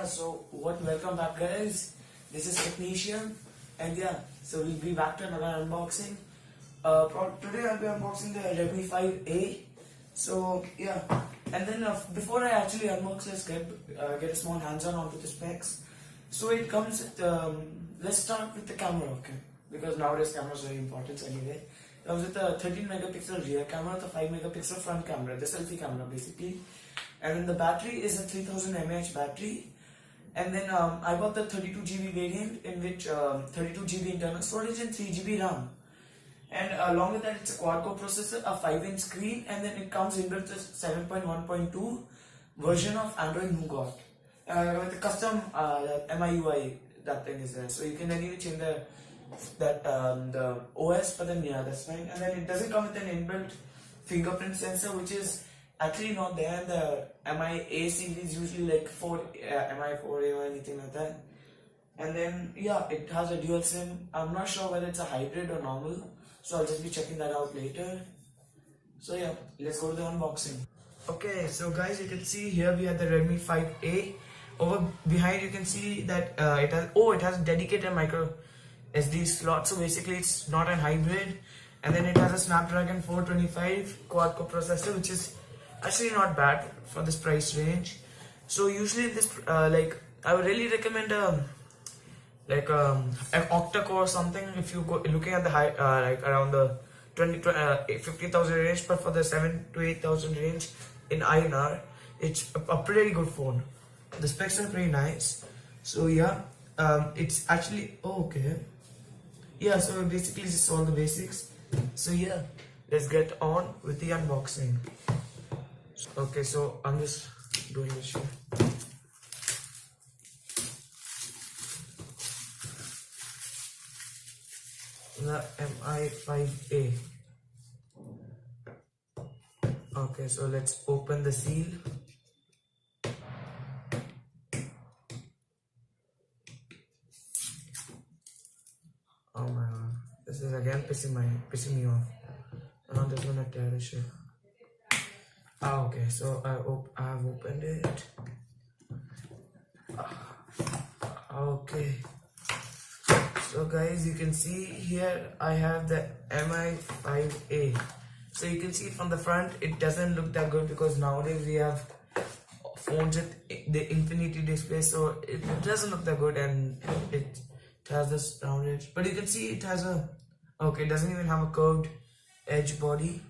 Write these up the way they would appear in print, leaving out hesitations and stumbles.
Welcome back guys, this is Technician, and so we'll be back to another unboxing. Today I'll be unboxing the Redmi 5A. And then before I actually unbox, let's get a small hands-on onto the specs. So it comes with, let's start with the camera, okay? Because nowadays camera is very important anyway. It comes with a 13 megapixel rear camera, the 5 megapixel front camera, the selfie camera basically. And then the battery is a 3000 mAh battery. And then I got the 32GB variant, in which 32GB internal storage and 3GB RAM. And along with that, it's a quad-core processor, a 5-inch screen, and then it comes inbuilt with 7.1.2 version of Android Nougat with a custom MIUI. That thing is there, so you can anyway change the OS. But then that's fine. And then it doesn't come with an inbuilt fingerprint sensor, which is actually not there in the MI A series, usually like MI 4A or anything like that. And then it has a dual SIM. I'm not sure whether it's a hybrid or normal, so I'll just be checking that out later. So let's go to the unboxing. Okay, so guys, you can see here we have the Redmi 5A. Over behind you can see that it has a dedicated micro SD slot, so basically it's not a hybrid. And then it has a Snapdragon 425 quad-core processor, which is actually not bad for this price range. So usually this I would really recommend an octa-core or something if you go looking at the high around the 50,000 range. But for the 7,000 to 8,000 range in INR, it's a pretty good phone. The specs are pretty nice. So it's actually okay. So basically just all the basics. So let's get on with the unboxing. Okay, so I'm just doing this here. The MI5A. Okay, so let's open the seal. Oh my god, this is again pissing me off. I'm just gonna tear this shit. Okay, so I have opened it. Okay, so guys, you can see here I have the MI5A. So you can see from the front it doesn't look that good, because nowadays we have phones with the infinity display, so it doesn't look that good, and it has this round edge. But you can see it has it doesn't even have a curved edge body.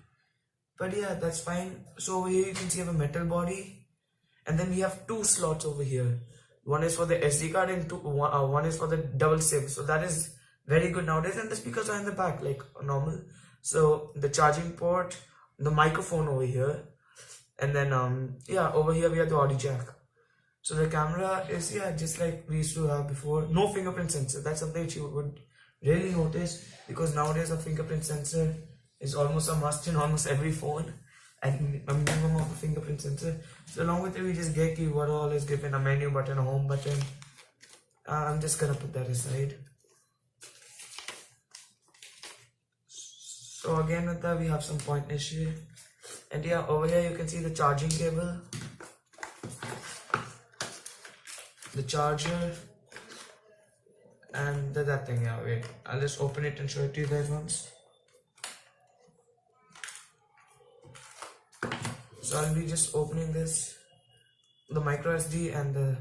But that's fine. So over here you can see I have a metal body, and then we have two slots over here. One is for the SD card and one is for the double SIM. So that is very good nowadays. And the speakers are in the back like normal. So the charging port, the microphone over here, and then over here we have the audio jack. So the camera is just like we used to have before. No fingerprint sensor. That's something which you would really notice, because nowadays a fingerprint sensor is almost a must in almost every phone, and a minimum of a fingerprint sensor. So along with it, we just get keyboard, all is given, a menu button, a home button. I'm just gonna put that aside. So again with that, we have some pointers here, and over here you can see the charging cable, the charger, and that thing. Wait, I'll just open it and show it to you guys once. So I'll be just opening this, the micro SD and the.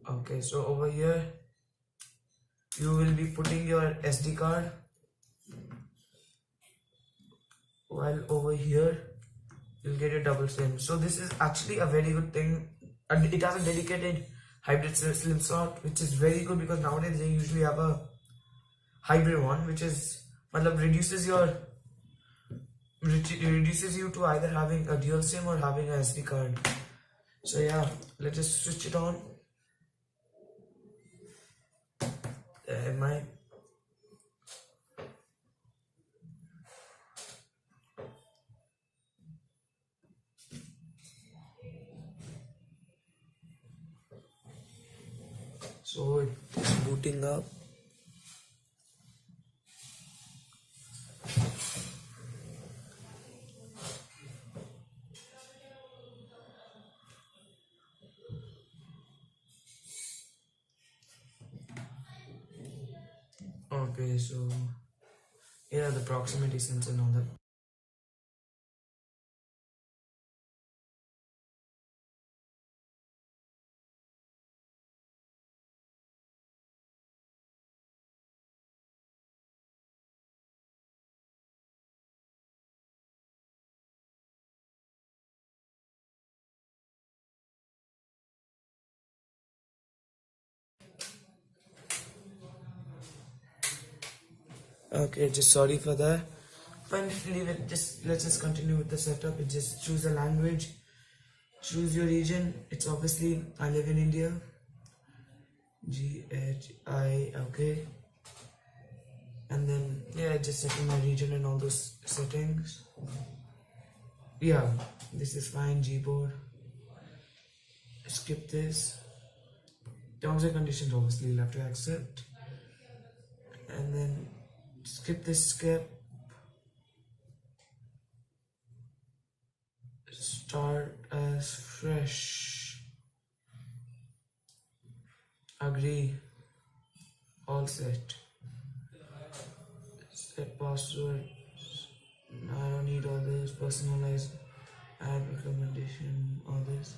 Okay, so over here you will be putting your SD card, while over here you'll get a double SIM. So this is actually a very good thing, and it has a dedicated hybrid SIM slot, which is very good, because nowadays they usually have a hybrid one, which is reduces you to either having a dual SIM or having a SD card. So let's just switch it on. So it's booting up. Okay, so yeah, the proximity sensor and all that. Okay, just sorry for that. Fine, leave it. Just let's just continue with the setup. It just choose a language, choose your region. It's obviously I live in India. GHI. Okay, and then yeah, just setting my region and all those settings. Yeah, this is fine. Gboard. Skip this. Terms and conditions. Obviously, you'll have to accept, and then skip this skip. Start as fresh. Agree. All set. Set password. I don't need all this. Personalized. Add recommendation. All this.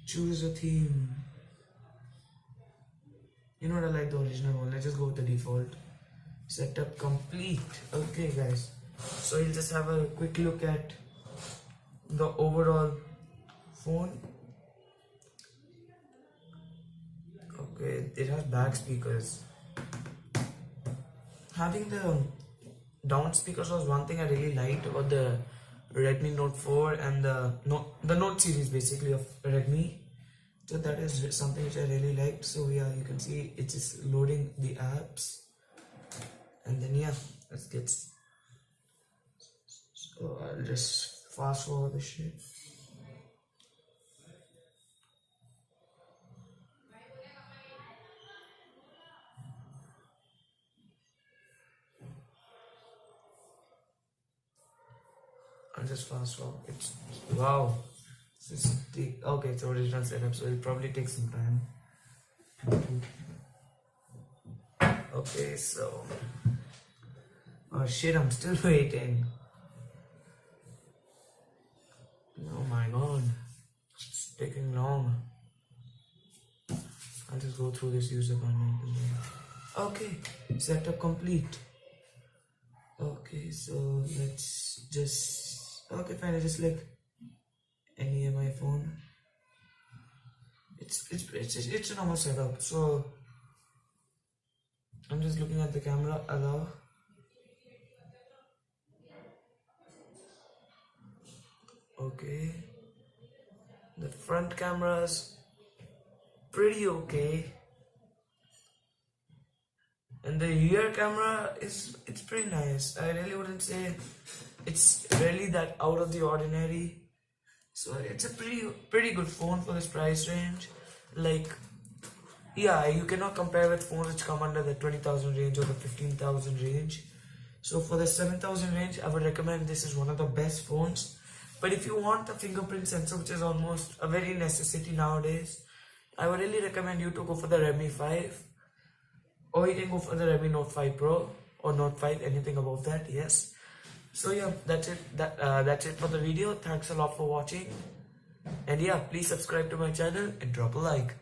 Choose a theme. You know what, I like the original one. Let's just go with the default. Setup complete. Okay, guys. So you'll just have a quick look at the overall phone. Okay, it has back speakers. Having the down speakers was one thing I really liked about the Redmi Note 4 and the Note series basically of Redmi. So that is something which I really liked. So yeah, you can see it's just loading the apps, and then yeah, let's get. So I'll just fast forward the shit. I'll just fast forward. It's wow. Okay, it's original setup, so it'll probably take some time. Okay, so oh shit, I'm still waiting. Oh my god, it's taking long. I'll just go through this user manual. Okay, setup complete. Okay, so let's just fine. I just like any MI phone. It's a normal setup. So I'm just looking at the camera. Allow. Okay. The front camera's pretty okay. And the rear camera it's pretty nice. I really wouldn't say it's really that out of the ordinary. So it's a pretty good phone for this price range. Like yeah, you cannot compare with phones which come under the 20,000 range or the 15,000 range. So for the 7,000 range, I would recommend this is one of the best phones. But if you want the fingerprint sensor, which is almost a very necessity nowadays, I would really recommend you to go for the Redmi 5. Or you can go for the Redmi Note 5 Pro or Note 5, anything above that, yes. So yeah, that's it. That's it for the video. Thanks a lot for watching. And yeah, please subscribe to my channel and drop a like.